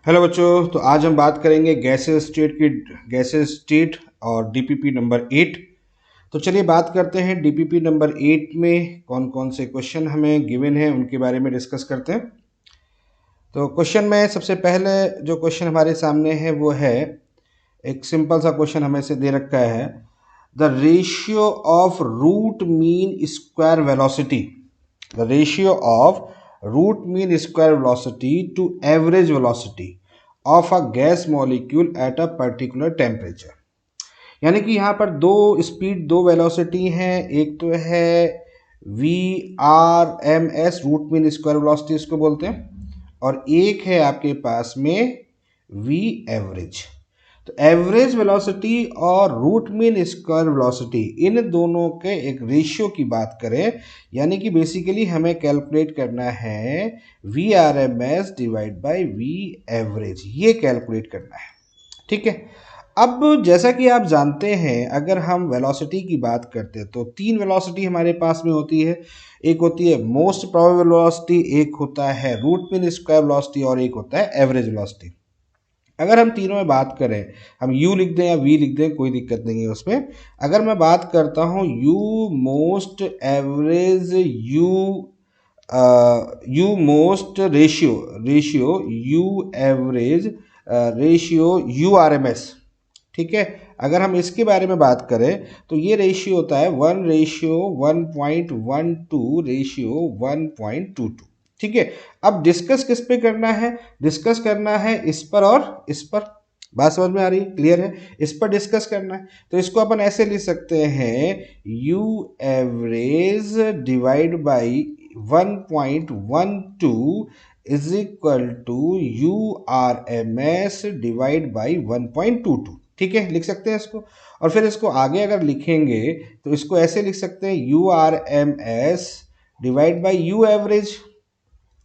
Hello बच्चों। तो आज हम बात करेंगे गैसेस स्टेट और डीपीपी नंबर 8। तो चलिए बात करते हैं डीपीपी नंबर 8 में कौन कौन से क्वेश्चन हमें गिवन है उनके बारे में डिस्कस करते हैं। तो क्वेश्चन में सबसे पहले जो क्वेश्चन हमारे सामने है वो है, एक सिंपल सा क्वेश्चन हमें से दे रखा है, the ratio of root mean square velocity, the ratio of root mean square velocity to average velocity of a gas molecule at a particular temperature। यानी कि यहाँ पर दो स्पीड, दो वेलोसिटी हैं। एक तो है V R M S, root mean square velocity इसको बोलते हैं, और एक है आपके पास में वी एवरेज। तो एवरेज वेलोसिटी और रूट मीन स्क्वायर वेलोसिटी, इन दोनों के एक रेशियो की बात करें, यानी कि बेसिकली हमें कैलकुलेट करना है V R M S divide by V average, ये कैलकुलेट करना है। ठीक है। अब जैसा कि आप जानते हैं, अगर हम वेलोसिटी की बात करते हैं तो तीन वेलोसिटी हमारे पास में होती है। एक होती है मोस्ट प्रोबेबल वेलोसिटी, एक होता है रूट मीन स्क्वायर वेलोसिटी, और एक होता है एवरेज वेलोसिटी। अगर हम तीनों में बात करें, हम u लिख दें या v लिख दें, कोई दिक्कत नहीं है उसमें। अगर मैं बात करता हूँ u most average, u most ratio u average, ratio u R M S. ठीक है। अगर हम इसके बारे में बात करें तो ये रेशियो होता है 1:1.12 रेशियो 1.22। ठीक है। अब डिस्कस किस पे करना है? डिस्कस करना है इस पर और इस पर। बात समझ में आ रही है? क्लियर है? इस पर डिस्कस करना है तो इसको अपन ऐसे लिख सकते हैं, U average divide by 1.12 is equal to U R M S divide by 1.22। ठीक है, लिख सकते हैं इसको। और फिर इसको आगे अगर लिखेंगे तो इसको ऐसे लिख सकते हैं, U R M S divide by U average.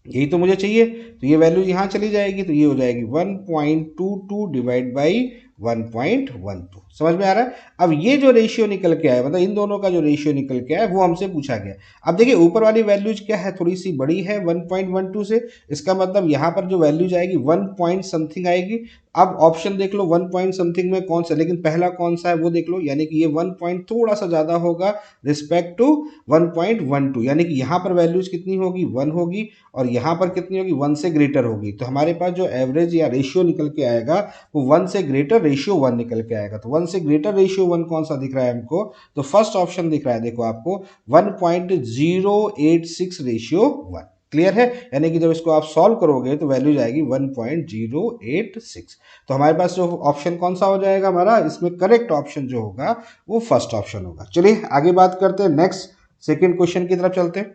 यही तो मुझे चाहिए, तो ये वैल्यू यहाँ चली जाएगी, तो ये हो जाएगी 1.22 डिवाइड बाई 1.12। समझ में आ रहा है? अब ये जो रेशियो निकल के आया, मतलब इन दोनों का जो रेशियो निकल के आया, वो हमसे पूछा गया। अब देखिए ऊपर वाली वैल्यूज क्या है, थोड़ी सी बड़ी है 1.12 से। इसका मतलब यहाँ पर जो वैल्यूज आएगी 1 पॉइंट समथिंग आएगी। अब ऑप्शन देख लो 1 पॉइंट समथिंग में कौन सा, लेकिन पहला कौन सा है वो देख लो, यानी कि ये 1 पॉइंट थोड़ा सा ज़्यादा होगा रिस्पेक्ट टू 1.12, यानी कि यहाँ पर वैल्यूज कितनी होगी, 1 होगी, और यहाँ पर कितनी होगी, 1 से ग्रेटर होगी। तो हमारे पास जो एवरेज या रेशियो निकल के आएगा वो 1 से ग्रेटर रेशियो 1 निकल के आएगा। तो 1 से ग्रेटर रेशियो 1 कौन सा दिख रहा है हमको? तो फर्स्ट ऑप्शन दिख रहा है, देखो आपको 1.086 रेशियो 1। क्लियर है? यानी कि जब इसको आप सॉल्व करोगे तो वैल्यू जाएगी 1.086। तो हमारे पास जो ऑप्शन कौन सा हो जाएगा हमारा, इसमें करेक्ट ऑप्शन जो होगा वो फर्स्ट ऑप्शन होगा। चलिए आगे बात करते हैं, नेक्स्ट सेकंड क्वेश्चन की तरफ चलते हैं।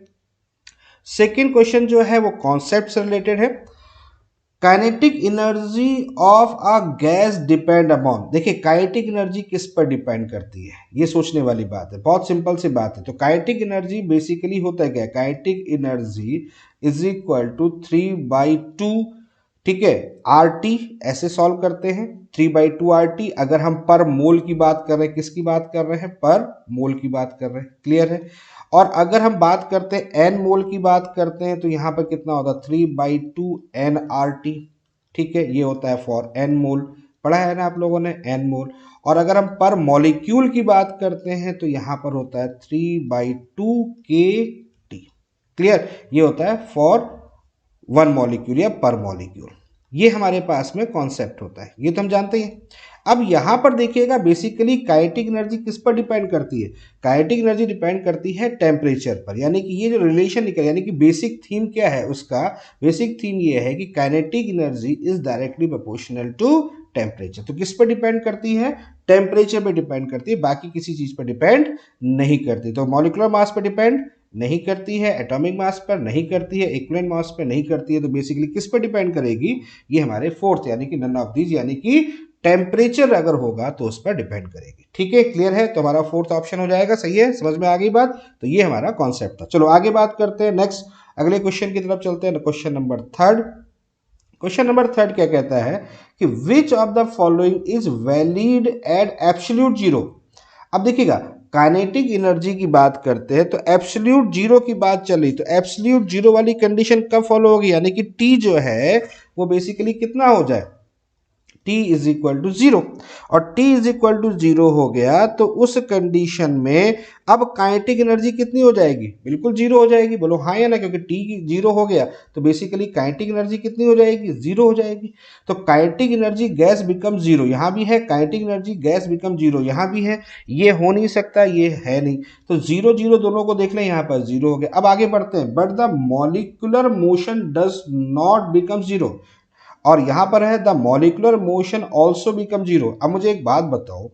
सेकंड क्वेश्चन जो है वो कॉन्सेप्ट से रिलेटेड है। Kinetic energy of a gas depend upon. देखिए काइनेटिक एनर्जी किस पर डिपेंड करती है, ये सोचने वाली बात है। बहुत सिंपल सी बात है। तो काइनेटिक एनर्जी बेसिकली होता है क्या, kinetic energy is equal to 3/2, ठीक है, आर टी। ऐसे सॉल्व करते हैं, 3/2 आर टी। अगर हम पर मोल की बात कर रहे हैं, किसकी बात कर रहे हैं, पर मोल की बात कर रहे हैं। क्लियर है? और अगर हम बात करते हैं एन मोल की बात करते हैं तो यहाँ पर कितना होता है, 3/2 एन आर टी। ठीक है, ये होता है फॉर एन मोल, पढ़ा है ना आप लोगों ने, एन मोल। और अगर हम पर मॉलिक्यूल की बात करते हैं तो यहाँ पर होता है 3/2 के टी। क्लियर? ये होता है फॉर वन मॉलिक्यूल या पर मॉलिक्यूल। ये हमारे पास में कॉन्सेप्ट होता है, ये तो हम जानते हैं। अब यहां पर देखिएगा बेसिकली काइनेटिक एनर्जी किस पर डिपेंड करती है, काइनेटिक एनर्जी डिपेंड करती है टेम्परेचर पर। यानी कि ये जो रिलेशन निकल, यानी कि बेसिक थीम क्या है उसका, बेसिक थीम ये है कि kinetic energy is directly proportional to temperature. तो किस पर डिपेंड करती है, टेम्परेचर पर डिपेंड करती है, बाकी किसी चीज पर डिपेंड नहीं करती। तो मॉलिक्यूलर मास पर डिपेंड नहीं करती है, एटॉमिक मास पर नहीं करती है, इक्विवेलेंट मास पर नहीं करती है। तो बेसिकली किस पर डिपेंड करेगी, ये हमारे फोर्थ यानी कि नन ऑफ दीज, यानी कि टेम्परेचर अगर होगा तो उस पर डिपेंड करेगी। ठीक है, क्लियर है? तो हमारा फोर्थ ऑप्शन हो जाएगा। सही है, समझ में आ गई बात? तो ये हमारा कॉन्सेप्ट था। चलो आगे बात करते हैं, नेक्स्ट अगले क्वेश्चन की तरफ चलते हैं। Question number third. Question number third क्या कहता है कि which of the following is valid at absolute zero. अब देखिएगा काइनेटिक एनर्जी की बात करते हैं तो एब्सोल्यूट जीरो की बात चल रही, तो एब्सोल्यूट जीरो वाली कंडीशन कब फॉलो होगी, यानी कि टी जो है वो बेसिकली कितना हो जाए, t is equal to zero. और t is equal to zero हो गया तो उस कंडीशन में अब काइनेटिक एनर्जी कितनी हो जाएगी, बिल्कुल जीरो हो जाएगी, बोलो हाँ या ना, क्योंकि t जीरो हो गया तो बेसिकली काइनेटिक एनर्जी कितनी हो जाएगी, जीरो हो जाएगी। तो kinetic energy gas become zero यहां भी है, kinetic energy gas become zero यहां भी है, ये हो नहीं सकता, ये है नहीं, तो जीरो जीरो दोनों को देख लें, यहां पर जीरो हो गया। अब आगे बढ़ते हैं, but the molecular motion does not become zero, और यहां पर है the molecular motion also become zero. अब मुझे एक बात बताओ,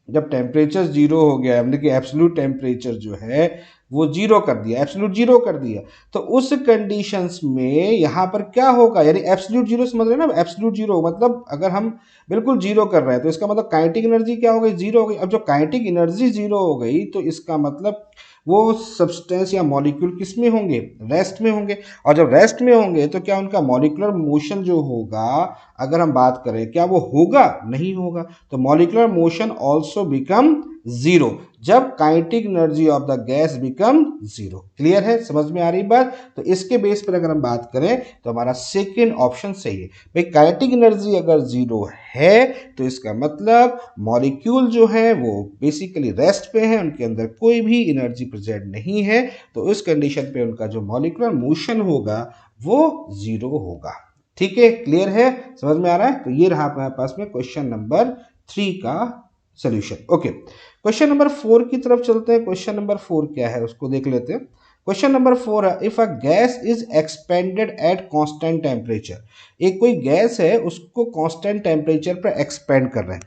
जब टेम्परेचर जीरो हो गया, हमने कि एब्सोल्यूट टेम्परेचर जो है वो जीरो कर दिया, एब्सोल्यूट जीरो कर दिया, तो उस कंडीशंस में यहां पर क्या होगा, यानी एब्सोल्यूट जीरो समझ रहे हैं ना, एब्सोल्यूट जीरो मतलब अगर हम बिल्कुल जीरो कर रहे हैं तो इसका मतलब काइनेटिक एनर्जी क्या हो गई, जीरो हो गई। अब जो काइनेटिक एनर्जी जीरो हो गई तो इसका मतलब वो सब्सटेंस या मॉलिक्यूल किस में होंगे, रेस्ट में होंगे, और जब रेस्ट में होंगे तो क्या उनका मॉलिक्यूलर मोशन जो होगा, अगर हम बात करें क्या वो होगा, नहीं होगा। तो molecular motion also become zero जब kinetic energy of the gas become zero. Clear है, समझ में आ रही बात। तो इसके बेस पर अगर हम बात करें तो हमारा सेकेंड ऑप्शन सही है भाई, काइनेटिक एनर्जी अगर जीरो है तो इसका मतलब मॉलिक्यूल जो है वो बेसिकली रेस्ट पे है, उनके अंदर कोई भी एनर्जी प्रेजेंट नहीं है, तो उस कंडीशन पे उनका जो मॉलिक्यूलर मोशन होगा वो जीरो होगा। ठीक है, क्लियर है, समझ में आ रहा है। तो ये रहा हमारे पास में क्वेश्चन नंबर 3 का सोल्यूशन। ओके, क्वेश्चन नंबर 4 की तरफ चलते हैं। क्वेश्चन नंबर 4 क्या है उसको देख लेते हैं। क्वेश्चन नंबर 4 है, if a gas is expanded at constant temperature, एक कोई गैस है उसको कांस्टेंट टेम्परेचर पर एक्सपेंड कर रहे हैं।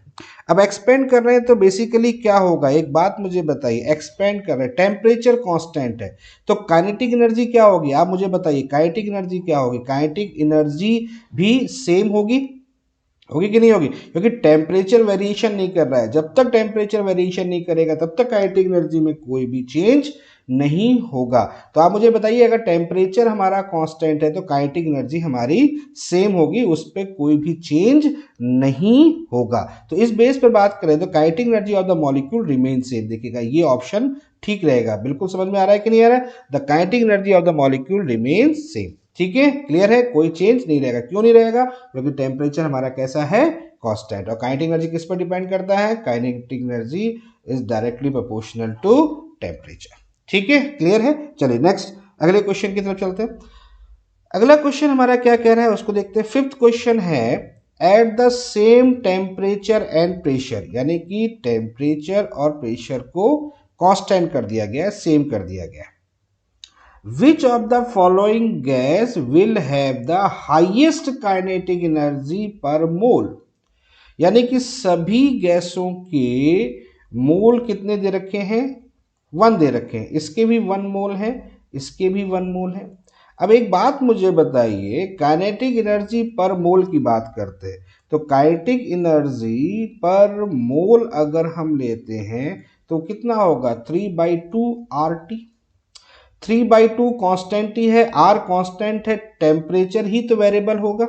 अब एक्सपेंड कर रहे हैं तो बेसिकली क्या होगा, एक बात मुझे बताइए, एक्सपेंड कर रहे हैं, टेम्परेचर कांस्टेंट है तो काइनेटिक एनर्जी क्या होगी, आप मुझे बताइए काइनेटिक एनर्जी क्या होगी, काइनेटिक एनर्जी भी सेम होगी, होगी कि नहीं होगी, क्योंकि टेम्परेचर वेरिएशन नहीं कर रहा है, जब तक टेम्परेचर वेरिएशन नहीं करेगा तब तक काइनेटिक एनर्जी में कोई भी चेंज नहीं होगा। तो आप मुझे बताइए अगर टेम्परेचर हमारा कांस्टेंट है तो काइनेटिक एनर्जी हमारी सेम होगी, उस पर कोई भी चेंज नहीं होगा। तो इस बेस पर बात करें तो kinetic energy of the molecule remain same, देखिएगा ये ऑप्शन ठीक रहेगा। बिल्कुल समझ में आ रहा है कि नहीं आ रहा है, the kinetic energy of the molecule remain same. ठीक है, क्लियर है, कोई चेंज नहीं रहेगा। क्यों नहीं रहेगा, क्योंकि टेम्परेचर हमारा कैसा है, कांस्टेंट। और काइनेटिक एनर्जी किस पर डिपेंड करता है, kinetic energy is directly proportional to temperature. ठीक है, क्लियर है। चलिए नेक्स्ट अगले क्वेश्चन की तरफ चलते हैं। अगला क्वेश्चन हमारा क्या कह रहा है उसको देखते हैं। फिफ्थ क्वेश्चन है, at the same temperature and pressure, यानी कि टेम्परेचर और प्रेशर को कांस्टेंट कर दिया गया, सेम कर दिया गया। Which of the following gas will have the highest kinetic energy per mole, यानी कि सभी गैसों के मोल कितने दे रखे हैं, 1 दे रखे हैं, इसके भी 1 मोल है, इसके भी 1 मोल है। अब एक बात मुझे बताइए, काइनेटिक एनर्जी पर मोल की बात करते हैं तो काइनेटिक एनर्जी पर मोल अगर हम लेते हैं तो कितना होगा, 3/2 RT। 3/2 कांस्टेंट ही है, आर कांस्टेंट है, टेम्परेचर ही तो वेरिएबल होगा।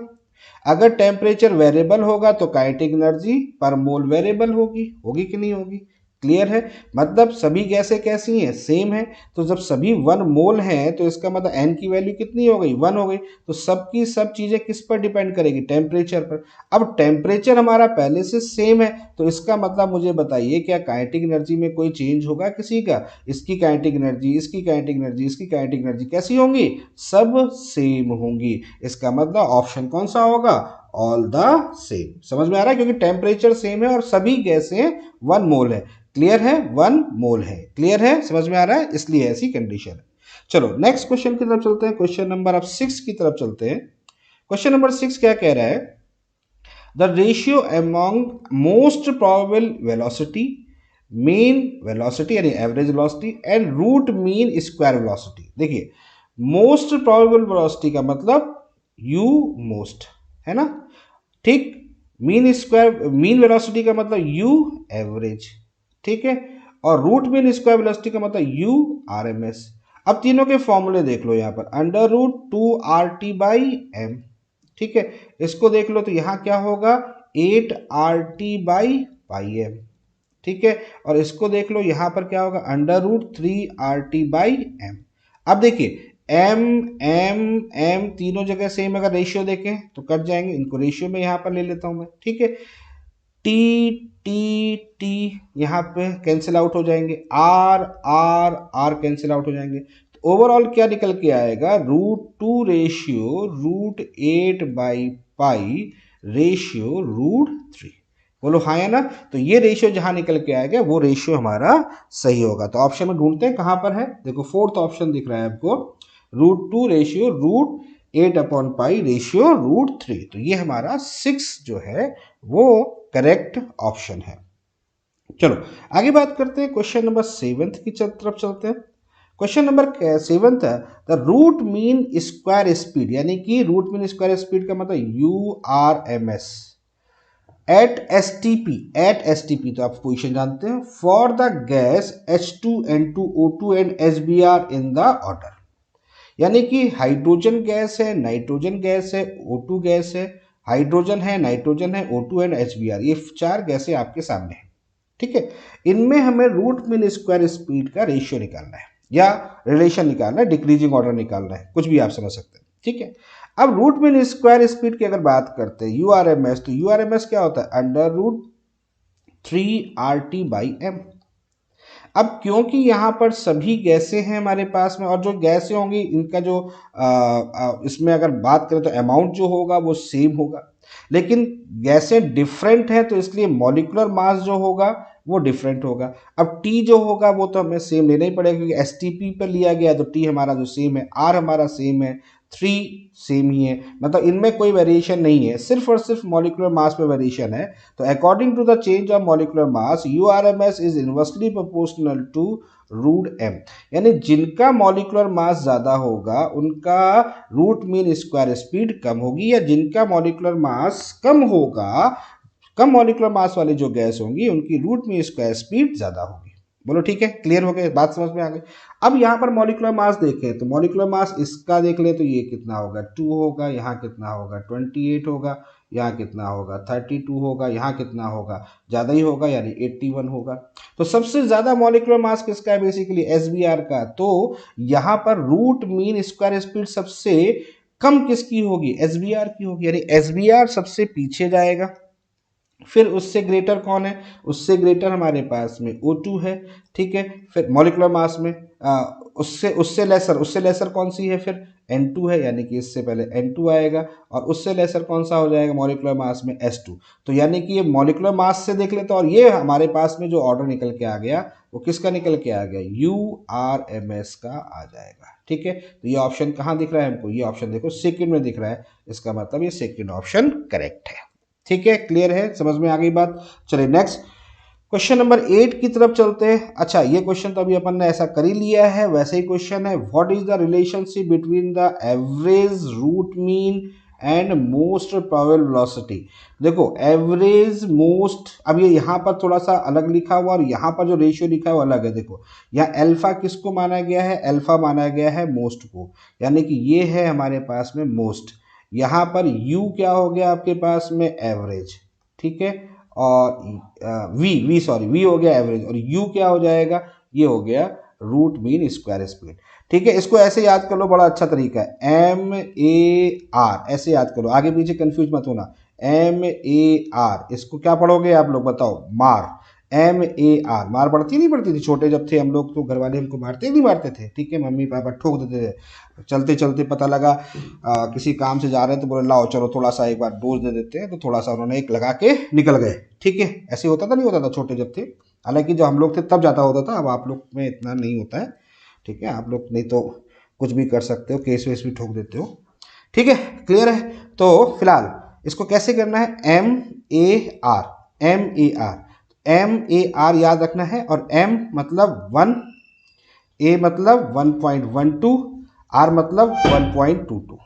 अगर टेम्परेचर वेरिएबल होगा तो काइनेटिक एनर्जी पर मोल वेरिएबल होगी, होगी कि नहीं होगी। क्लियर है, मतलब सभी गैसें कैसी हैं, सेम है। तो जब सभी 1 मोल हैं तो इसका मतलब n की वैल्यू कितनी हो गई, 1 हो गई। तो सबकी सब चीजें किस पर डिपेंड करेगी, टेम्परेचर पर। अब टेम्परेचर हमारा पहले से सेम है तो इसका मतलब मुझे बताइए क्या काइनेटिक एनर्जी में कोई चेंज होगा किसी का, इसकी काइनेटिक एनर्जी, इसकी काइनेटिक एनर्जी, इसकी काइनेटिक एनर्जी कैसी होंगी, सब सेम होंगी। इसका मतलब ऑप्शन कौन सा होगा, ऑल द सेम। समझ में आ रहा है, क्योंकि टेम्परेचर सेम है और सभी गैसें 1 मोल है। क्लियर है, 1 मोल है। क्लियर है, समझ में आ रहा है, इसलिए ऐसी कंडीशन है। चलो नेक्स्ट क्वेश्चन की तरफ चलते हैं। क्वेश्चन नंबर अब 6 की तरफ चलते हैं। क्वेश्चन नंबर 6 क्या कह रहा है, the ratio among most probable velocity, mean velocity यानी average velocity and root mean square velocity. देखिए मोस्ट प्रोबेबल वेलोसिटी का मतलब यू मोस्ट है ना, ठीक। मीन स्क्वायर, मीन वेलोसिटी का मतलब यू एवरेज, ठीक है। और रूट मीन स्क्वायर वेलोसिटी का मतलब यू आरएमएस। अब तीनों के फॉर्मूले देख लो यहाँ पर, √2RT/m, ठीक है। इसको देख लो तो यहाँ क्या होगा, 8RT/πm, ठीक है। और इसको देख लो, यहाँ पर क्या होगा, √3RT/m। अब देखिए m m m तीनों जगह सेम, अगर रेशियो देखें तो कट जाएंगे, इनको रेशियो में यहाँ पर ले लेता हूँ मैं, ठीक है। t t t यहाँ पे कैंसिल आउट हो जाएंगे, r r r cancel out हो जाएंगे। तो ओवरऑल क्या निकल के आएगा, √2 रेशियो √8/π रेशियो √3। बोलो हाँ या ना। तो ये रेशियो जहां निकल के आएगा वो रेशियो हमारा सही होगा। तो ऑप्शन में ढूंढते हैं कहां पर है, देखो फोर्थ ऑप्शन दिख रहा है आपको, √2 रेशियो √8/π रेशियो √3। तो ये हमारा 6 जो है वो करेक्ट ऑप्शन है। चलो आगे बात करते हैं, क्वेश्चन नंबर 7 की तरफ चलते हैं। क्वेश्चन नंबर 7 है, the root mean square speed, यानी कि रूट मीन स्क्वायर स्पीड का मतलब URMS एट STP तो आप पोजीशन जानते हैं, for the gas H2N2O2 and SBr in the order. यानी कि हाइड्रोजन गैस है, नाइट्रोजन गैस है, O2 गैस है, हाइड्रोजन है, नाइट्रोजन है, O2 एंड HBr, ये 4 गैसें आपके सामने हैं, ठीक है। इनमें हमें रूट मीन स्क्वायर स्पीड का रेशियो निकालना है या रिलेशन निकालना है, डिक्रीजिंग ऑर्डर निकालना है, कुछ भी आप समझ सकते हैं, ठीक है। अब रूट मीन स्क्वायर स्पीड की अगर बात करते हैं URMS, तो URMS क्या होता है, √3RT/m। अब क्योंकि यहाँ पर सभी गैसें हैं हमारे पास में, और जो गैसें होंगी इनका जो इसमें अगर बात करें तो अमाउंट जो होगा वो सेम होगा, लेकिन गैसें डिफरेंट हैं तो इसलिए मॉलिक्यूलर मास जो होगा वो डिफरेंट होगा। अब टी जो होगा वो तो हमें सेम लेना ही पड़ेगा, क्योंकि STP पर लिया गया तो टी हमारा जो सेम है, R हमारा सेम है, 3 सेम ही है, मतलब इनमें कोई वेरिएशन नहीं है, सिर्फ और सिर्फ मॉलिक्यूलर मास में वेरिएशन है। तो according to the change of molecular mass URMS is inversely proportional to √m, यानी जिनका मॉलिक्यूलर मास ज्यादा होगा उनका रूट मीन स्क्वायर स्पीड कम होगी, या जिनका मॉलिक्यूलर मास कम होगा, कम मॉलिक्यूलर मास वाली जो गैस होंगी उनकी रूट मीन स्क्वायर स्पीड ज्यादा होगी। बोलो ठीक है, क्लियर हो गए, बात समझ में आ गई। अब यहाँ पर मॉलिक्यूलर मास देखें तो मॉलिक्यूलर मास इसका देख ले तो ये कितना होगा, 2 होगा, यहाँ कितना होगा 28 होगा, यहाँ कितना होगा 32 होगा, यहाँ कितना होगा ज़्यादा ही होगा यानी 81 होगा। तो सबसे ज़्यादा मॉलिक्यूलर मास किसका है, बेसिकली SBr का। तो यहाँ पर रूट मीन स्क्वायर स्पीड सबसे कम किसकी होगी, SBr की होगी, यानी SBr सबसे पीछे जाएगा। फिर उससे ग्रेटर कौन है, उससे ग्रेटर हमारे पास में O2 है, ठीक है। फिर मॉलिक्यूलर मास में उससे लेसर कौन सी है, फिर N2 है, यानी कि इससे पहले N2 आएगा, और उससे लेसर कौन सा हो जाएगा मॉलिक्यूलर मास में, S2। तो यानी कि ये मॉलिक्यूलर मास से देख लेते हैं, और ये हमारे पास में जो ऑर्डर निकल के आ गया वो किसका निकल के आ गया, URMS का आ जाएगा, ठीक है। तो ये ऑप्शन कहाँ दिख रहा है हमको, ये ऑप्शन देखो सेकंड में दिख रहा है, इसका मतलब ये सेकंड ऑप्शन करेक्ट है, ठीक है। क्लियर है, समझ में आ गई बात। चलिए नेक्स्ट क्वेश्चन नंबर 8 की तरफ चलते हैं। अच्छा ये क्वेश्चन तो अभी अपन ने ऐसा कर ही लिया है, वैसे ही क्वेश्चन है, what is the relationship between the average root mean and most probable velocity. देखो एवरेज मोस्ट, अब ये यहाँ पर थोड़ा सा अलग लिखा हुआ और यहाँ पर जो रेशियो लिखा है वो अलग है। देखो यहाँ अल्फा किसको माना गया है, अल्फा माना गया है मोस्ट को, यानी कि ये है हमारे पास में मोस्ट। यहाँ पर U क्या हो गया आपके पास में, एवरेज, ठीक है। और V हो गया एवरेज, और U क्या हो जाएगा, ये हो गया रूट मीन स्क्वायर स्पीड, ठीक है। इसको ऐसे याद कर लो, बड़ा अच्छा तरीका है, MAR ऐसे याद करो, आगे पीछे कंफ्यूज मत होना। MAR इसको क्या पढ़ोगे आप लोग बताओ, मार, MAR मार पड़ती नहीं पड़ती थी, छोटे जब थे हम लोग तो घर वाले हमको मारते नहीं मारते थे, ठीक है, मम्मी पापा ठोक देते थे। चलते चलते पता लगा किसी काम से जा रहे हैं तो बोले लाओ चलो थोड़ा सा एक बार डोज दे देते हैं, तो थोड़ा सा उन्होंने एक लगा के निकल गए, ठीक है। ऐसे होता था नहीं होता था छोटे जब थे, हालांकि जो हम लोग थे तब ज़्यादा होता था, अब आप लोग में इतना नहीं होता है, ठीक है। आप लोग नहीं तो कुछ भी कर सकते हो, केस वेस भी ठोक देते हो, ठीक है। क्लियर है। तो फिलहाल इसको कैसे करना है, MAR याद रखना है, और M मतलब 1, A मतलब 1.12, R मतलब 1.22,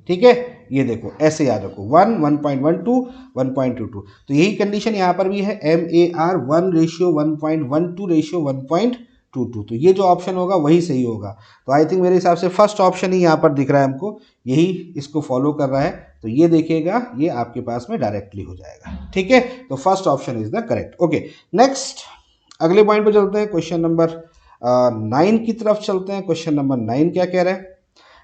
ठीक है। ये देखो ऐसे याद रखो, 1, 1.12, 1.22। तो यही कंडीशन यहाँ पर भी है, MAR 1 रेशियो 1.12 रेशियो 1.22, 2 तो ये जो ऑप्शन होगा वही सही होगा। तो आई थिंक मेरे हिसाब से फर्स्ट ऑप्शन ही यहाँ पर दिख रहा है हमको, यही इसको फॉलो कर रहा है। तो ये देखिएगा, ये आपके पास में डायरेक्टली हो जाएगा। ठीक है, तो first option is the correct. Okay, next अगले पॉइंट पे चलते हैं, क्वेश्चन नंबर 9 की तरफ चलते हैं। क्वेश्चन नंबर 9 क्या कह रहा है?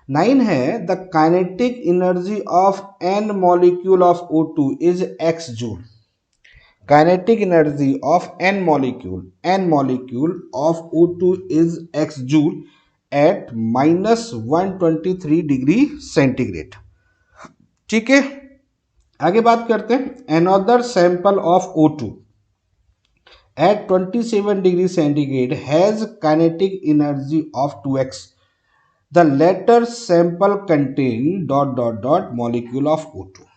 9 है the kinetic energy of an molecule of O2 is x joule. Kinetic energy of n molecule of O2 is x joule at -123 degree centigrade. ठीक है, आगे बात करते हैं। Another sample of O2 at 27 degree centigrade has kinetic energy of 2x. The latter sample contain ... molecule of O2.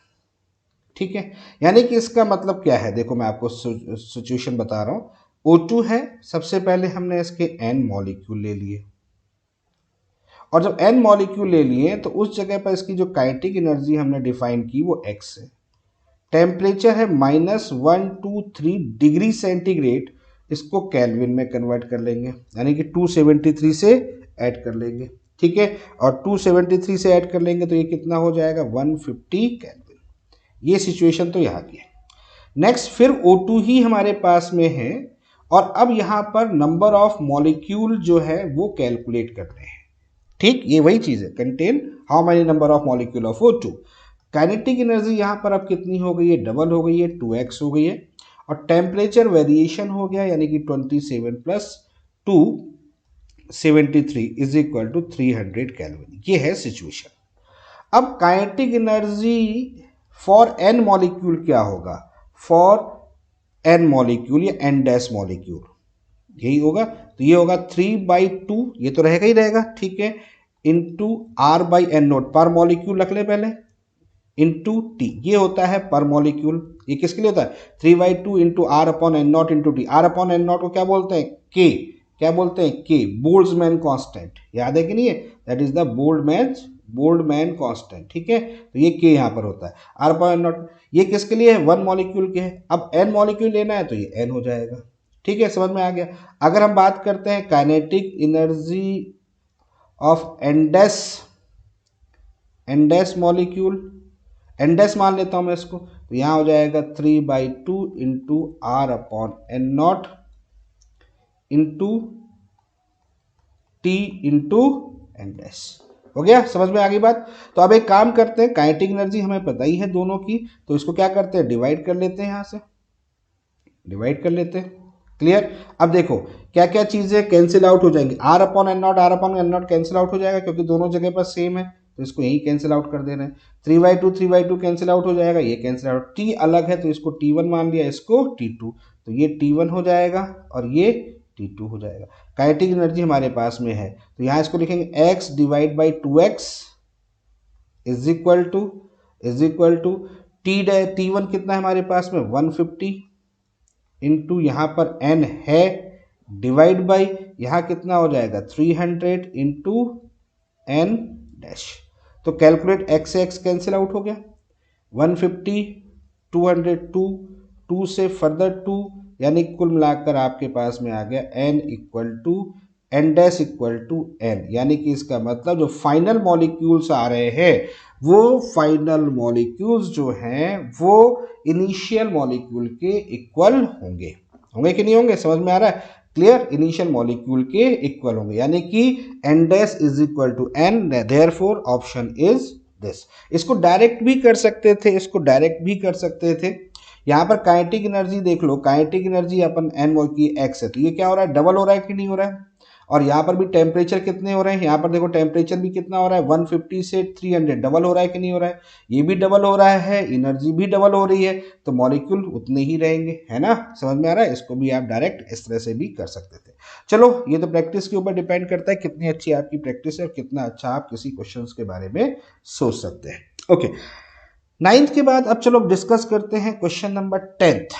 ठीक है, यानी कि इसका मतलब क्या है? देखो मैं आपको सिचुएशन बता रहा हूं। O2 है, सबसे पहले हमने इसके n मॉलिक्यूल ले लिए, और जब n मॉलिक्यूल ले लिए तो उस जगह पर इसकी जो काइनेटिक एनर्जी हमने डिफाइन की वो x है। टेम्परेचर है -123 डिग्री सेंटीग्रेड, इसको केल्विन में कन्वर्ट कर लेंगे, यानी कि 273 से ऐड कर लेंगे। ठीक है, और 273 से ऐड कर लेंगे तो ये कितना हो जाएगा? 150 केल्विन। ये सिचुएशन तो यहाँ की है। नेक्स्ट फिर O2 ही हमारे पास में है, और अब यहाँ पर नंबर ऑफ मॉलिक्यूल जो है वो कैलकुलेट करते हैं। ठीक, ये वही चीज है, contain how many number of molecule of O2। Kinetic energy यहाँ पर अब कितनी हो गई है? डबल हो गई है, 2x हो गई है, और टेम्परेचर वेरिएशन हो गया, यानी कि 27 + 273 इज इक्वल टू 300 केल्विन। ये है सिचुएशन। अब kinetic energy for n molecule क्या होगा? फॉर n मॉलिक्यूल या n' मॉलिक्यूल यही होगा, तो ये होगा 3/2, ये तो रहेगा ही रहेगा। ठीक है, इंटू R/n0, पर मॉलिक्यूल रख ले पहले, इंटू T, ये होता है पर मॉलिक्यूल। ये किसके लिए होता है? 3/2 into R/n0 into T। R/n0 को क्या बोलते हैं? K। क्या बोलते हैं? K, Boltzmann constant. याद है कि नहीं है? That is the Boltzmann constant. ठीक है, तो ये K यहाँ पर होता है। R/n0 ये किसके लिए है? 1 मॉलिक्यूल के है। अब n मॉलिक्यूल लेना है तो ये n हो जाएगा। ठीक है, समझ में आ गया। अगर हम बात करते हैं kinetic energy of n' molecule, n' मान लेता हूं मैं इसको, तो यहां हो जाएगा 3/2 into R/n0 into T into n'। हो गया, समझ में आ गई बात। तो अब एक काम करते हैं, काइनेटिक एनर्जी हमें पता ही है दोनों की, तो इसको क्या करते हैं? डिवाइड कर लेते हैं, यहां से डिवाइड कर लेते हैं। क्लियर? अब देखो क्या क्या चीजें कैंसिल आउट हो जाएंगी। R/n0 कैंसिल आउट हो जाएगा, क्योंकि दोनों जगह पर सेम है, तो इसको यही कैंसिल आउट कर दे रहे हैं। 3/2 कैंसिल आउट हो जाएगा, ये कैंसिल आउट। T अलग है तो इसको T1 मान लिया, इसको T2, तो ये T1 हो जाएगा और ये T2 हो जाएगा। काइनेटिक एनर्जी हमारे पास में है, तो यहाँ इसको लिखेंगे x divide by 2x is equal to T1 कितना है हमारे पास में? 150 इंटू यहाँ पर n है, डिवाइड बाई यहाँ कितना हो जाएगा? 300 इंटू n डैश। तो कैलकुलेट x से x कैंसिल आउट हो गया, 150 202 2 से फर्दर 2, यानी कुल मिलाकर आपके पास में आ गया n equal to n' equal to n, यानी कि इसका मतलब जो फाइनल मॉलिक्यूल्स आ रहे हैं वो फाइनल मॉलिक्यूल्स जो हैं वो इनिशियल मॉलिक्यूल के इक्वल होंगे। होंगे कि नहीं होंगे? समझ में आ रहा है? क्लियर? इनिशियल मॉलिक्यूल के इक्वल होंगे, यानी कि n' is equal to n, therefore option is this. इसको डायरेक्ट भी कर सकते थे, इसको डायरेक्ट भी कर सकते थे। यहाँ पर काइनेटिक एनर्जी देख लो, काइनेटिक एनर्जी अपन n की x है, तो ये क्या हो रहा है? डबल हो रहा है कि नहीं हो रहा है? और यहाँ पर भी टेम्परेचर कितने हो रहे हैं? यहाँ पर देखो टेम्परेचर भी कितना हो रहा है? 150 से 300, डबल हो रहा है कि नहीं हो रहा है? ये भी डबल हो रहा है, एनर्जी भी डबल हो रही है, तो मॉलिक्यूल उतने ही रहेंगे, है ना? समझ में आ रहा है? इसको भी आप डायरेक्ट इस तरह से भी कर सकते थे। चलो, ये तो प्रैक्टिस के ऊपर डिपेंड करता है, कितनी अच्छी आपकी प्रैक्टिस है और कितना अच्छा आप किसी क्वेश्चन के बारे में सोच सकते हैं। ओके, 9th के बाद अब चलो डिस्कस करते हैं question number 10th।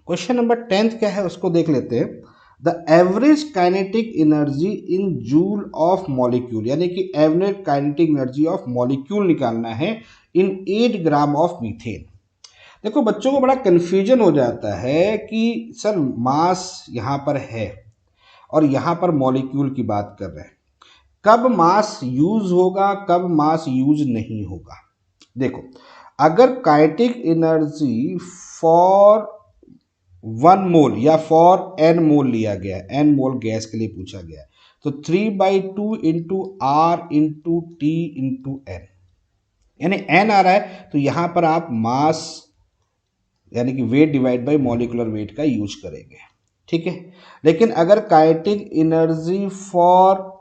Question number 10th क्या है उसको देख लेते हैं। The average kinetic energy in joule of molecule, यानी कि average kinetic energy of molecule निकालना है इन 8 ग्राम ऑफ मीथेन। देखो बच्चों को बड़ा कंफ्यूजन हो जाता है कि सर मास यहाँ पर है और यहाँ पर मॉलिक्यूल की बात कर रहे हैं। कब मास यूज होगा, कब मास यूज नहीं होगा? देखो, अगर काइनेटिक एनर्जी फॉर 1 मोल या फॉर n मोल लिया गया है, n मोल गैस के लिए पूछा गया है, तो 3/2 into R into T into N, यानी n आ रहा है तो यहां पर आप मास यानी कि weight divide by molecular weight का यूज करेंगे, ठीक है। लेकिन अगर काइनेटिक एनर्जी फॉर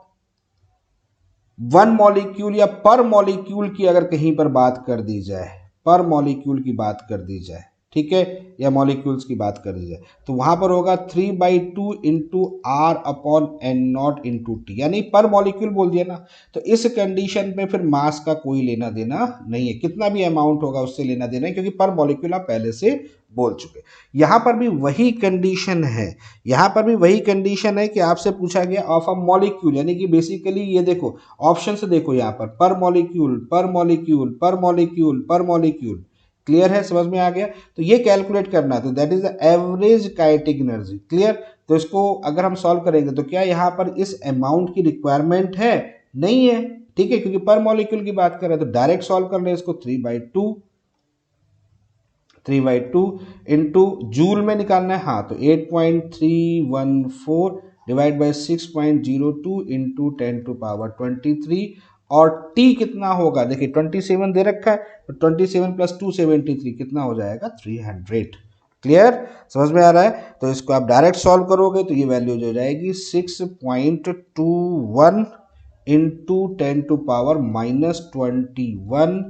1 मॉलिक्यूल या पर मॉलिक्यूल की अगर कहीं पर बात कर दी जाए, पर मॉलिक्यूल की बात कर दी जाए, ठीक है, या मॉलिक्यूल्स की बात कर दी जाए, तो वहां पर होगा 3/2 into R upon N nought into T, यानी पर मॉलिक्यूल बोल दिया ना। तो इस कंडीशन पे फिर मास का कोई लेना देना नहीं है, कितना भी अमाउंट होगा उससे लेना देना है, क्योंकि पर मॉलिक्यूल आप पहले से बोल चुके। यहां पर भी वही कंडीशन है, यहां पर भी वही कंडीशन है कि आपसे पूछा गया ऑफ अ मॉलिक्यूल, यानी कि बेसिकली ये देखो ऑप्शन से देखो, यहाँ पर मॉलिक्यूल पर मॉलिक्यूल पर मॉलिक्यूल पर मॉलिक्यूल। क्लियर है, समझ में आ गया? तो ये कैलकुलेट करना है, तो that is the average kinetic energy. Clear? तो इसको अगर हम सॉल्व करेंगे तो क्या यहाँ पर इस अमाउंट की रिक्वायरमेंट है? नहीं है, ठीक है, क्योंकि पर मॉलिक्यूल की बात कर रहे हैं। तो डायरेक्ट सॉल्व कर ले इसको, 3/2 इंटू जूल में निकालना है, हाँ, तो 8.314 डिवाइड बाई 6.02 इंटू 10⁻23, और t कितना होगा? देखिए 27 दे रखा है, तो 27 प्लस 273 कितना हो जाएगा? 300। क्लियर? समझ में आ रहा है? तो इसको आप डायरेक्ट सॉल्व करोगे तो ये वैल्यू हो जाएगी 6.21 इंटू 10⁻21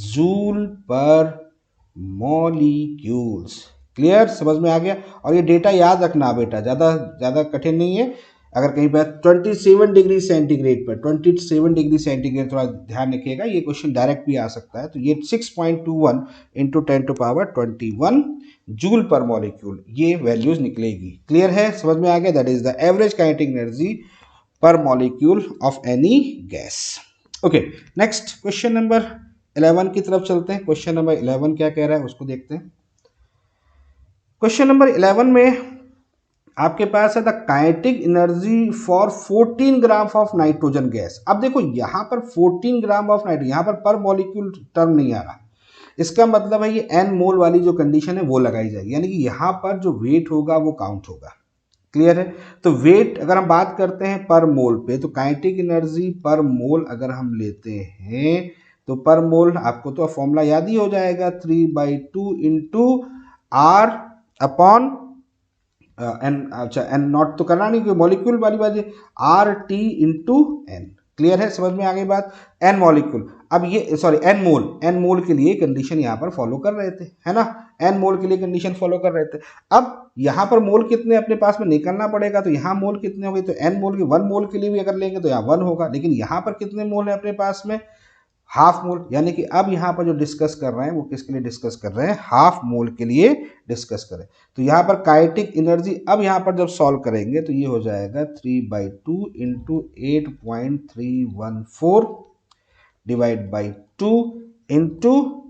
जूल पर मॉलिक्यूल्स। क्लियर? समझ में आ गया? और ये डेटा याद रखना बेटा, ज़्यादा कठिन नहीं है। अगर कहीं पर 27 डिग्री सेंटीग्रेड पर, 27 डिग्री सेंटीग्रेड, थोड़ा ध्यान रखिएगा, ये क्वेश्चन डायरेक्ट भी आ सकता है। तो ये 6.21 इंटू 10⁻21 जूल पर मॉलिक्यूल, ये वैल्यूज निकलेगी। क्लियर है? समझ में आ गया? That is the average kinetic energy per molecule of any gas. Okay, next question number 11 की तरफ चलते हैं। क्वेश्चन नंबर 11 क्या कह रहा है उसको देखते हैं। क्वेश्चन नंबर 11 में आपके पास है the kinetic energy for 14 gram of nitrogen gas. अब देखो यहां पर 14 ग्राम ऑफ नाइट्रोजन, यहां पर मॉलिक्यूल टर्म नहीं आ रहा, इसका मतलब है ये n मोल वाली जो कंडीशन है वो लगाई जाएगी, यानी कि यहां पर जो वेट होगा वो काउंट होगा। क्लियर है? तो वेट अगर हम बात करते हैं पर मोल पे, तो काइनेटिक एनर्जी पर मोल अगर हम लेते हैं तो पर मोल आपको तो फॉर्मूला याद ही हो जाएगा, 3/2 इंटू आर अपॉन एन। अच्छा, एन नॉट तो करना नहीं क्योंकि मॉलिक्यूल वाली बात है, R T into N. Clear है? समझ में आ गई बात? एन मॉलिक्यूल, अब ये सॉरी एन मोल के लिए कंडीशन यहाँ पर फॉलो कर रहे थे, है ना, एन मोल के लिए कंडीशन फॉलो कर रहे थे। अब यहाँ पर मोल कितने अपने पास में निकलना पड़ेगा, तो यहाँ मोल कितने हो गए, तो एन मोल के 1 मोल के लिए भी अगर लेंगे तो यहाँ 1 होगा, लेकिन यहाँ पर कितने मोल है अपने पास में? Half mole. यानी कि अब यहाँ पर जो डिस्कस कर रहे हैं वो किसके लिए डिस्कस कर रहे हैं? हाफ मोल के लिए डिस्कस करें। तो यहाँ पर काइनेटिक एनर्जी अब यहाँ पर जब सॉल्व करेंगे तो ये हो जाएगा 3/2 इंटू 8.314 डिवाइड बाई 2 इंटू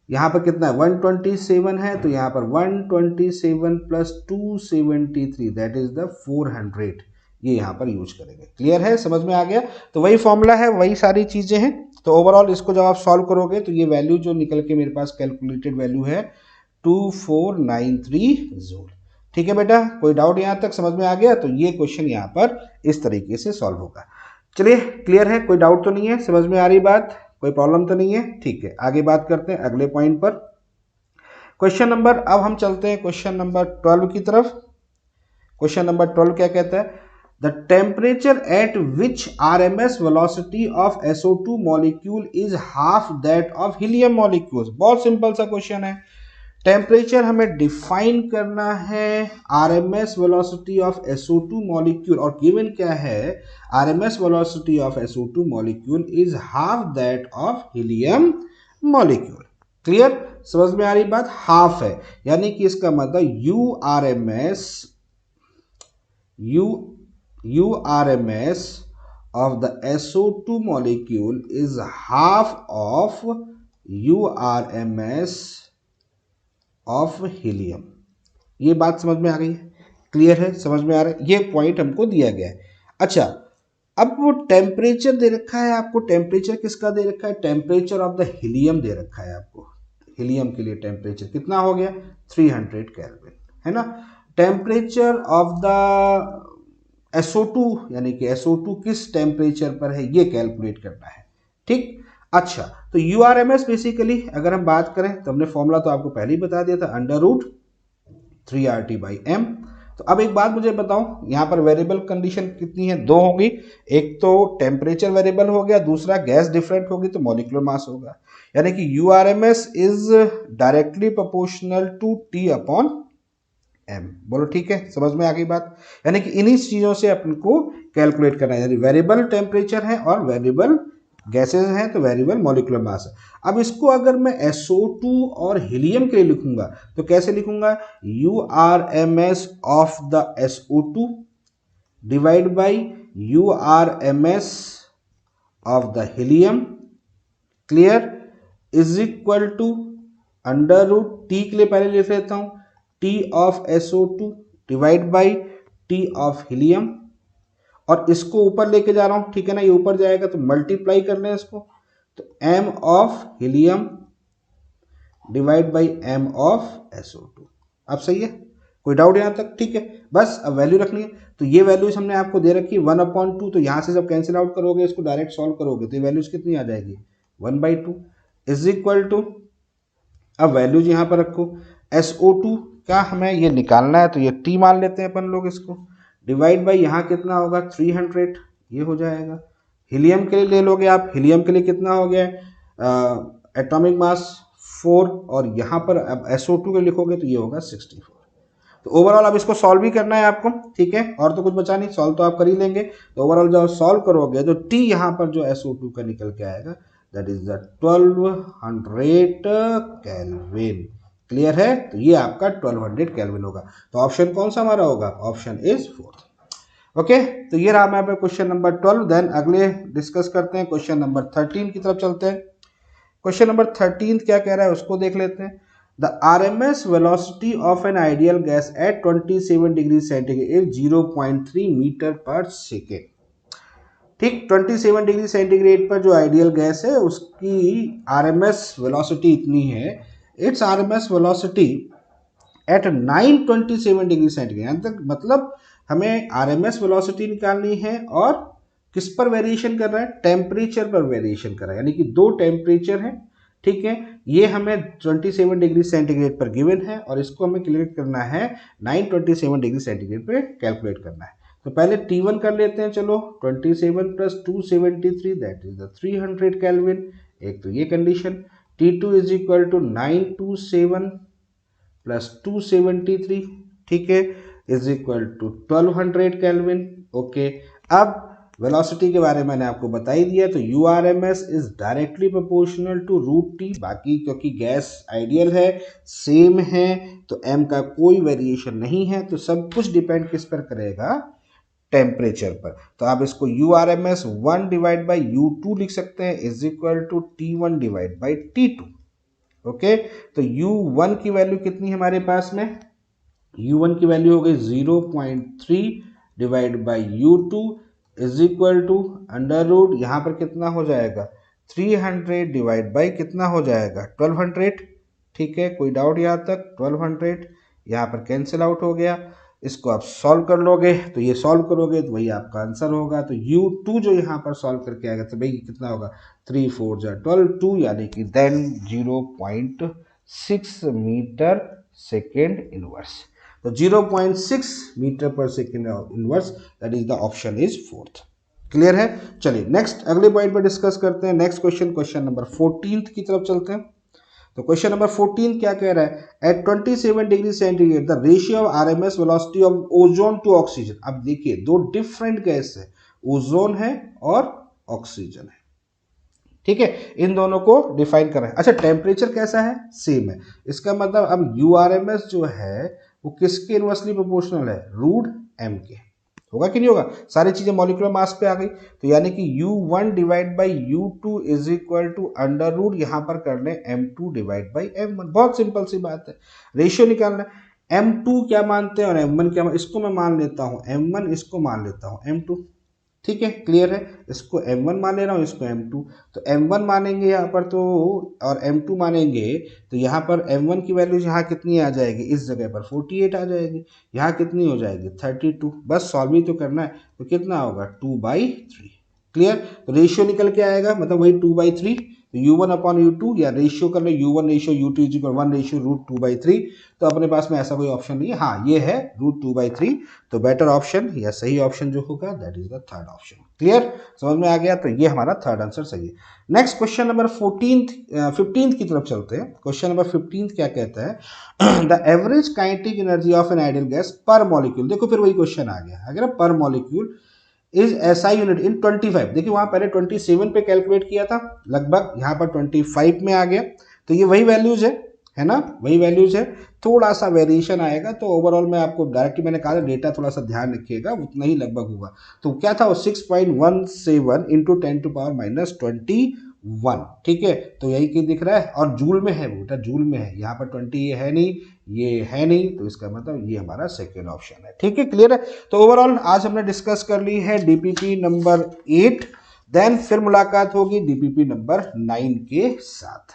यहाँ पर कितना है? 127 है, तो यहाँ पर 127 प्लस 273 दैट इज द 400, ये यहाँ पर यूज करेंगे। क्लियर है? समझ में आ गया? तो वही फॉर्मूला है, वही सारी चीजें हैं। तो ओवरऑल इसको जब आप सॉल्व करोगे तो ये वैल्यू जो निकल के मेरे पास कैलकुलेटेड वैल्यू है 2493 जूल। ठीक है बेटा, कोई डाउट यहाँ तक समझ में आ गया? तो ये क्वेश्चन यहाँ पर इस तरीके से सॉल्व होगा। चलिए, क्लियर है? कोई डाउट तो नहीं है? समझ में आ रही बात? कोई प्रॉब्लम तो नहीं है? ठीक है, आगे बात करते हैं अगले पॉइंट पर। क्वेश्चन नंबर, अब हम चलते हैं क्वेश्चन नंबर 12 की तरफ। क्वेश्चन नंबर 12 क्या कहता है? The temperature at which RMS velocity of SO2 molecule is half that of helium molecules. बहुत सिंपल सा क्वेश्चन है। टेम्परेचर हमें डिफाइन करना है RMS velocity of SO2 molecule, और गिवन क्या है? RMS velocity of SO2 molecule is half that of helium molecule. Clear? समझ में आ रही बात? हाफ है, यानी कि इसका मतलब URMS of the SO2 molecule is half of URMS of helium। ये बात समझ में आ गई है? क्लियर है, समझ में आ रहा है, ये पॉइंट हमको दिया गया है। अच्छा, अब वो टेम्परेचर दे रखा है आपको, टेम्परेचर किसका दे रखा है, टेम्परेचर ऑफ द हीलियम दे रखा है आपको। हीलियम के लिए टेम्परेचर कितना हो गया 300 केल्विन, है ना। टेम्परेचर ऑफ द SO2 यानी कि SO2 किस टेम्परेचर पर है ये कैलकुलेट करना है, ठीक। अच्छा, तो URMS बेसिकली अगर हम बात करें तो हमने फॉर्मूला तो आपको पहले ही बता दिया था, √3RT/m। तो अब एक बात मुझे बताओ, यहाँ पर वेरिएबल कंडीशन कितनी है, दो होंगी। एक तो टेम्परेचर वेरिएबल हो गया, दूसरा गैस डिफरेंट होगी तो मॉलिक्यूलर मास होगा। यानी कि URMS is directly proportional to T/m। बोलो ठीक है, समझ में आ गई बात। यानी कि इन्हीं चीजों से अपन को कैलकुलेट करना है, यानी वेरिएबल टेम्परेचर है और वेरिएबल गैसेज हैं तो वेरिएबल मॉलिक्यूलर मास है। अब इसको अगर मैं SO2 और हीलियम के लिए लिखूंगा तो कैसे लिखूंगा, URMS of the SO2 divide by URMS of the helium, clear, is equal to √T के लिए पहले लिख लेता हूं, T of SO2 divide by T of helium, और इसको ऊपर लेके जा रहा हूं, ठीक है ना, ये ऊपर जाएगा तो मल्टीप्लाई कर लें इसको, तो m of helium divide by m of SO2। अब सही है, कोई डाउट यहां तक, ठीक है। बस अब वैल्यू रखनी है, तो ये वैल्यूज हमने आपको दे रखी है 1/2, तो यहां से जब कैंसिल आउट करोगे इसको डायरेक्ट सॉल्व करोगे तो ये वैल्यूज कितनी आ जाएगी 1/2 इज इक्वल टू, अब वैल्यूज यहां पर रखो, SO2 का हमें ये निकालना है तो ये T मान लेते हैं अपन लोग इसको, डिवाइड बाई यहाँ कितना होगा 300, ये हो जाएगा। हीलियम के लिए ले लोगे आप, हीलियम के लिए कितना हो गया एटॉमिक मास 4, और यहाँ पर अब SO2 के लिखोगे तो ये होगा 64। तो ओवरऑल अब इसको सॉल्व भी करना है आपको, ठीक है, और तो कुछ बचा नहीं, सॉल्व तो आप कर ही लेंगे। तो ओवरऑल जब सॉल्व करोगे तो T यहाँ पर जो SO2 का निकल के आएगा that is the 1200 kelvin, clear है। तो ये आपका 1200 केल्विन होगा। तो ऑप्शन कौन सा हमारा होगा, ऑप्शन इज 4। ओके, तो ये रहा हमारे क्वेश्चन नंबर 12। देन अगले डिस्कस करते हैं क्वेश्चन नंबर 13 की तरफ चलते हैं। क्वेश्चन नंबर 13 क्या कह रहा है उसको देख लेते हैं। The RMS velocity of an ideal gas at 27 degree centigrade is 0.3 metre per second, ठीक। 27 डिग्री सेंटीग्रेड पर जो आइडियल गैस है उसकी RMS वेलोसिटी इतनी है, it's RMS velocity at 927 degree centigrade तक, मतलब हमें RMS वेलोसिटी निकालनी है और किस पर वेरिएशन कर रहा है, टेम्परेचर पर वेरिएशन कर रहा है, यानी कि दो टेम्परेचर है, ठीक है। ये हमें 27 डिग्री सेंटीग्रेड पर गिवन है और इसको हमें कैलकुलेट करना है 927 डिग्री सेंटीग्रेड पे कैलकुलेट करना है। तो पहले T1 कर लेते हैं, चलो 27 + 273 दैट इज द 300 केल्विन, एक तो ये condition. T2 is equal to 927 + 273, ठीक है, is equal to 1200 kelvin. Okay, अब वेलोसिटी के बारे में मैंने आपको बता ही दिया, तो URMS is directly proportional to √T। बाकी क्योंकि गैस आइडियल है, सेम है, तो m का कोई वेरिएशन नहीं है, तो सब कुछ डिपेंड किस पर करेगा, टेम्परेचर पर। तो आप इसको URMS 1 डिवाइड बाई U2 लिख सकते हैं is equal to T1 divide by T2। Okay, तो U1 की वैल्यू कितनी है हमारे पास में, U1 की वैल्यू हो गई 0.3 divide by U2 is equal to √ यहाँ पर कितना हो जाएगा 300 डिवाइड बाई कितना हो जाएगा 1200, ठीक है, कोई डाउट यहाँ तक, 1200 यहाँ पर कैंसिल आउट हो गया। इसको आप सॉल्व कर लोगे तो ये सॉल्व करोगे तो वही आपका आंसर होगा। तो U2 जो यहाँ पर सॉल्व करके आएगा तो भाई कितना होगा 3 4 12 2, यानी कि देन 0.6 मीटर सेकेंड इनवर्स। तो 0.6 metre per second inverse, that is the option is 4th। Clear है। चलिए नेक्स्ट अगले पॉइंट पर डिस्कस करते हैं। नेक्स्ट क्वेश्चन, क्वेश्चन नंबर 14 की तरफ चलते हैं। तो क्वेश्चन नंबर 14 क्या कह रहा है, at 27 degree centigrade the ratio of RMS velocity of ozone to oxygen. अब देखिए दो डिफरेंट गैस है, ओजोन है और ऑक्सीजन है, ठीक है, इन दोनों को डिफाइन कर रहे हैं। अच्छा, टेम्परेचर कैसा है, सेम है, इसका मतलब अब URMS जो है वो किसके इनवर्सली प्रोपोर्शनल है, √m के, होगा कि नहीं होगा, सारी चीजें मॉलिक्यूलर मास पे आ गई। तो यानी कि U1 divide by U2 is equal to √ यहाँ पर कर लें M2 डिवाइड बाई M1, बहुत सिंपल सी बात है, रेशियो निकालना है। M2 क्या मानते हैं और M1 क्या, इसको मैं मान लेता हूँ M1, इसको मान लेता हूँ M2। ठीक है, क्लियर है, इसको M1 मान ले रहा हूँ, इसको M2। तो M1 मानेंगे यहाँ पर तो, और M2 मानेंगे तो यहाँ पर M1 की वैल्यू यहाँ कितनी आ जाएगी, इस जगह पर 48 आ जाएगी, यहाँ कितनी हो जाएगी 32। बस सॉल्व ही तो करना है, तो कितना होगा 2/3। क्लियर, तो रेशियो निकल के आएगा, मतलब वही 2/3। तो U1 अपॉन U2 या रेशियो कर लो, U1 ratio U2 is equal 1 ratio √2/3। तो अपने पास में ऐसा कोई ऑप्शन नहीं है, हाँ ये है √2/3। तो बेटर ऑप्शन या सही ऑप्शन जो होगा that is the third option. Clear, समझ में आ गया, तो ये हमारा थर्ड आंसर सही है। नेक्स्ट क्वेश्चन नंबर 15 की तरफ चलते हैं। क्वेश्चन नंबर 15 क्या कहता है, the average kinetic energy of an ideal gas पर मॉलिक्यूल, देखो फिर वही क्वेश्चन आ गया, अगर पर molecule is SI unit in 25, देखिए वहां पहले 27 पे कैलकुलेट किया था, लगभग यहाँ पर 25 में आ गया। तो ये वही वैल्यूज है ना, वही वैल्यूज है, थोड़ा सा वेरिएशन आएगा। तो ओवरऑल मैं आपको डायरेक्टली मैंने कहा डेटा थोड़ा सा ध्यान रखिएगा, उतना ही लगभग होगा। तो क्या था वो 6.17 इंटू 10⁻21। ठीक है, तो यही की दिख रहा है, और जूल में है बेटा, जूल में है, यहाँ पर 20 ये है नहीं, ये है नहीं, तो इसका मतलब ये हमारा सेकेंड ऑप्शन है। ठीक है, क्लियर है। तो ओवरऑल आज हमने डिस्कस कर ली है डीपीपी नंबर 8, देन फिर मुलाकात होगी डीपीपी नंबर 9 के साथ।